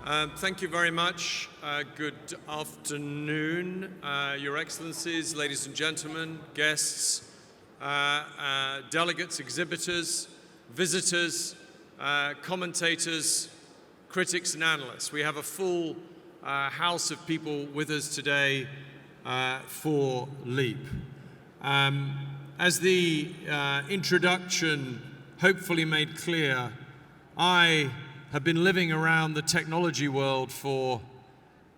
Thank you very much. Good afternoon, Your Excellencies, ladies and gentlemen, guests, delegates, exhibitors, visitors, commentators, critics and analysts. We have a full house of people with us today for LEAP. As the introduction hopefully made clear, I have been living around the technology world for,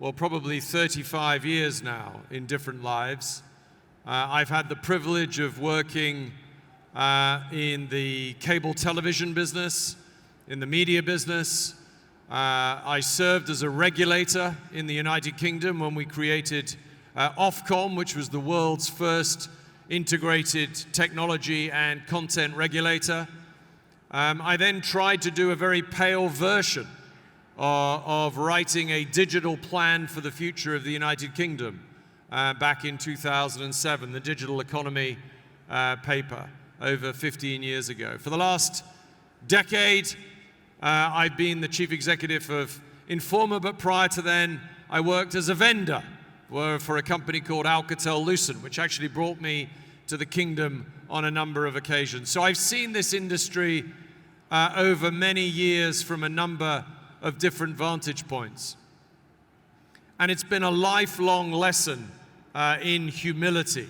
well, probably 35 years now in different lives. I've had the privilege of working in the cable television business, in the media business. I served as a regulator in the United Kingdom when we created Ofcom, which was the world's first integrated technology and content regulator. I then tried to do a very pale version of writing a digital plan for the future of the United Kingdom back in 2007, the Digital Economy paper over 15 years ago. For the last decade, I've been the chief executive of Informa, but prior to then, I worked as a vendor for a company called Alcatel-Lucent, which actually brought me to the kingdom on a number of occasions. So I've seen this industry over many years from a number of different vantage points. And it's been a lifelong lesson in humility.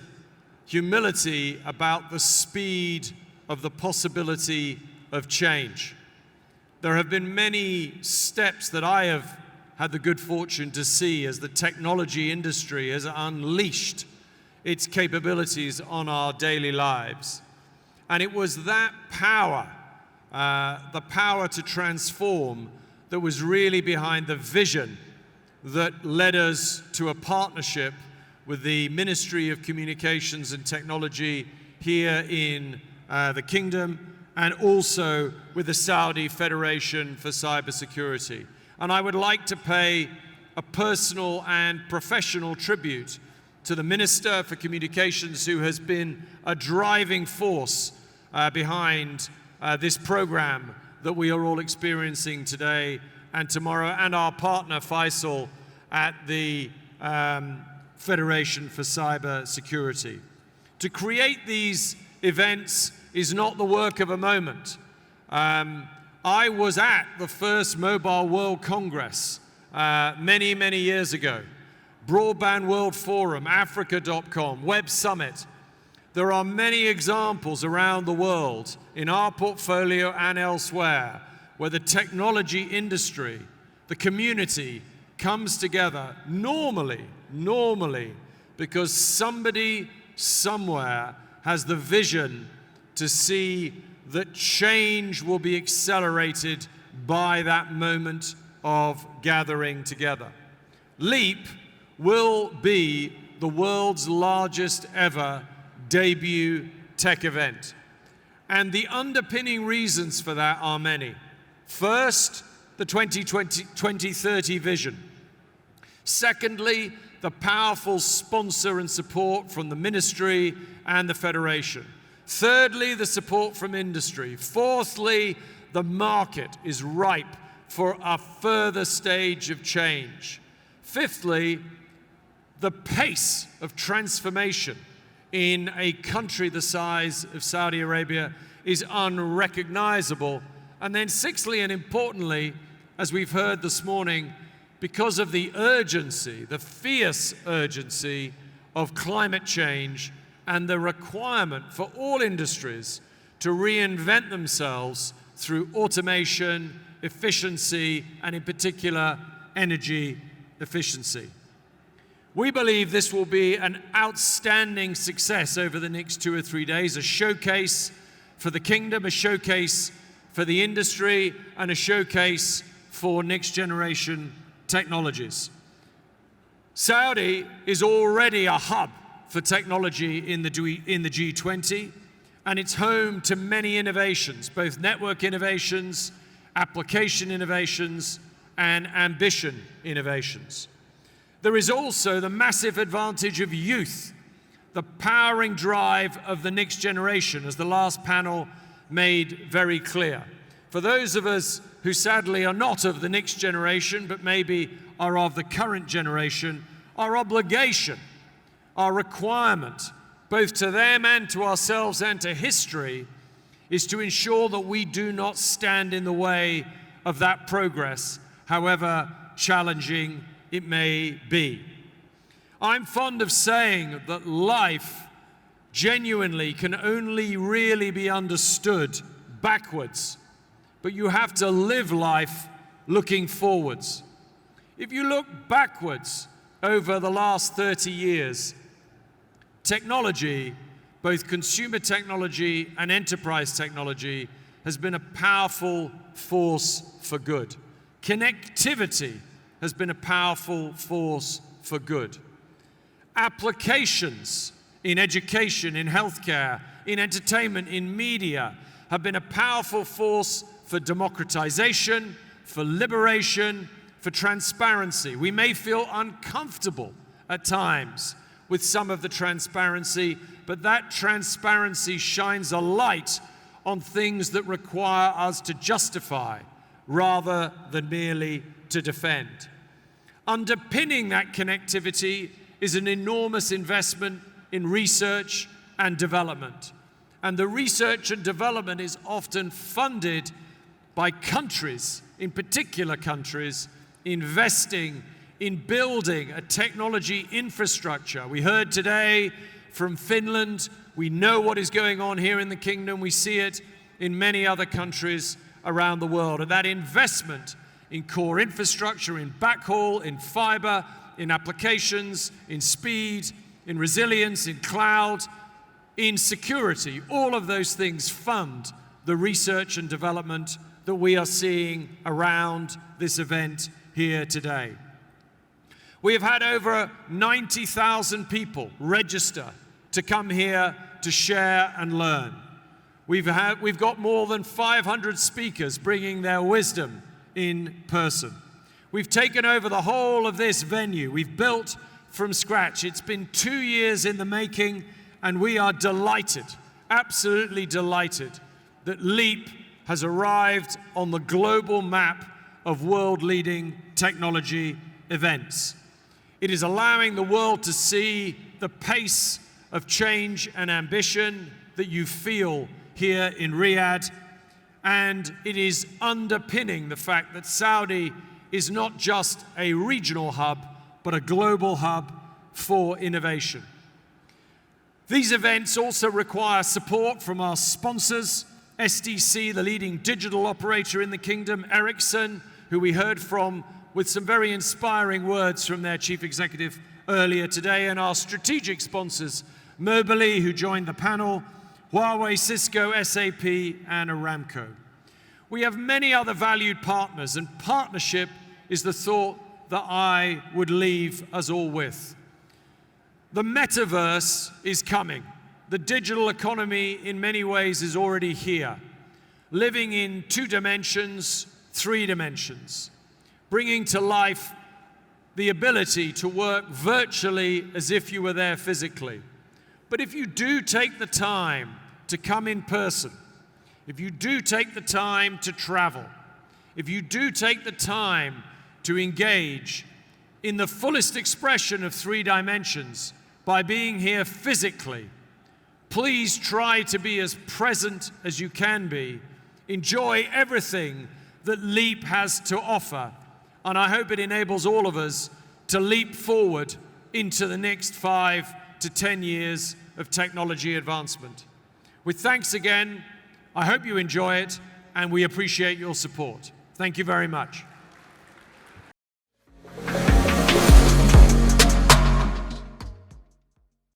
Humility about the speed of the possibility of change. There have been many steps that I have had the good fortune to see as the technology industry has unleashed its capabilities on our daily lives. And it was that power, the power to transform, that was really behind the vision that led us to a partnership with the Ministry of Communications and Technology here in the Kingdom, and also with the Saudi Federation for Cybersecurity. And I would like to pay a personal and professional tribute to the Minister for Communications, who has been a driving force behind this program that we are all experiencing today and tomorrow, and our partner Faisal at the Federation for Cybersecurity. To create these events is not the work of a moment. I was at the first Mobile World Congress many, many years ago. Broadband World Forum, Africa.com, Web Summit. There are many examples around the world in our portfolio and elsewhere where the technology industry, the community, comes together normally, because somebody somewhere has the vision to see that change will be accelerated by that moment of gathering together. LEAP will be the world's largest ever debut tech event. And the underpinning reasons for that are many. First, the 2030 vision. Secondly, the powerful sponsor and support from the ministry and the federation. Thirdly, the support from industry. Fourthly, the market is ripe for a further stage of change. Fifthly, the pace of transformation in a country the size of Saudi Arabia is unrecognizable. And then sixthly, and importantly, as we've heard this morning, because of the urgency, the fierce urgency of climate change and the requirement for all industries to reinvent themselves through automation, efficiency, and in particular, energy efficiency. We believe this will be an outstanding success over the next 2 or 3 days, a showcase for the kingdom, a showcase for the industry, and a showcase for next generation technologies. Saudi is already a hub for technology in the G20, and it's home to many innovations, both network innovations, application innovations, and ambition innovations. There is also the massive advantage of youth, the powering drive of the next generation, as the last panel made very clear. For those of us who sadly are not of the next generation, but maybe are of the current generation, our obligation, our requirement, both to them and to ourselves and to history, is to ensure that we do not stand in the way of that progress, however challenging it may be. I'm fond of saying that life genuinely can only really be understood backwards, but you have to live life looking forwards. If you look backwards over the last 30 years, technology, both consumer technology and enterprise technology, has been a powerful force for good. Connectivity has been a powerful force for good. Applications in education, in healthcare, in entertainment, in media have been a powerful force for democratization, for liberation, for transparency. We may feel uncomfortable at times with some of the transparency, but that transparency shines a light on things that require us to justify rather than merely to defend. Underpinning that connectivity is an enormous investment in research and development. And the research and development is often funded by countries, in particular countries, investing in building a technology infrastructure. We heard today from Finland. We know what is going on here in the Kingdom. We see it in many other countries around the world. And that investment in core infrastructure, in backhaul, in fiber, in applications, in speed, in resilience, in cloud, in security, all of those things fund the research and development that we are seeing around this event here today. We have had over 90,000 people register to come here to share and learn. We've got more than 500 speakers bringing their wisdom in person. We've taken over the whole of this venue. We've built from scratch. It's been 2 years in the making, and we are delighted, absolutely delighted, that LEAP has arrived on the global map of world-leading technology events. It is allowing the world to see the pace of change and ambition that you feel here in Riyadh, and it is underpinning the fact that Saudi is not just a regional hub, but a global hub for innovation. These events also require support from our sponsors, SDC, the leading digital operator in the Kingdom, Ericsson, who we heard from with some very inspiring words from their chief executive earlier today, and our strategic sponsors, Mobily, who joined the panel, Huawei, Cisco, SAP, and Aramco. We have many other valued partners, and partnership is the thought that I would leave us all with. The metaverse is coming. The digital economy, in many ways, is already here, living in 2 dimensions, 3 dimensions, bringing to life the ability to work virtually as if you were there physically. But if you do take the time to come in person, if you do take the time to travel, if you do take the time to engage in the fullest expression of 3 dimensions by being here physically, please try to be as present as you can be. Enjoy everything that LEAP has to offer, and I hope it enables all of us to leap forward into the next 5 to 10 years of technology advancement. With thanks again, I hope you enjoy it, and we appreciate your support. Thank you very much.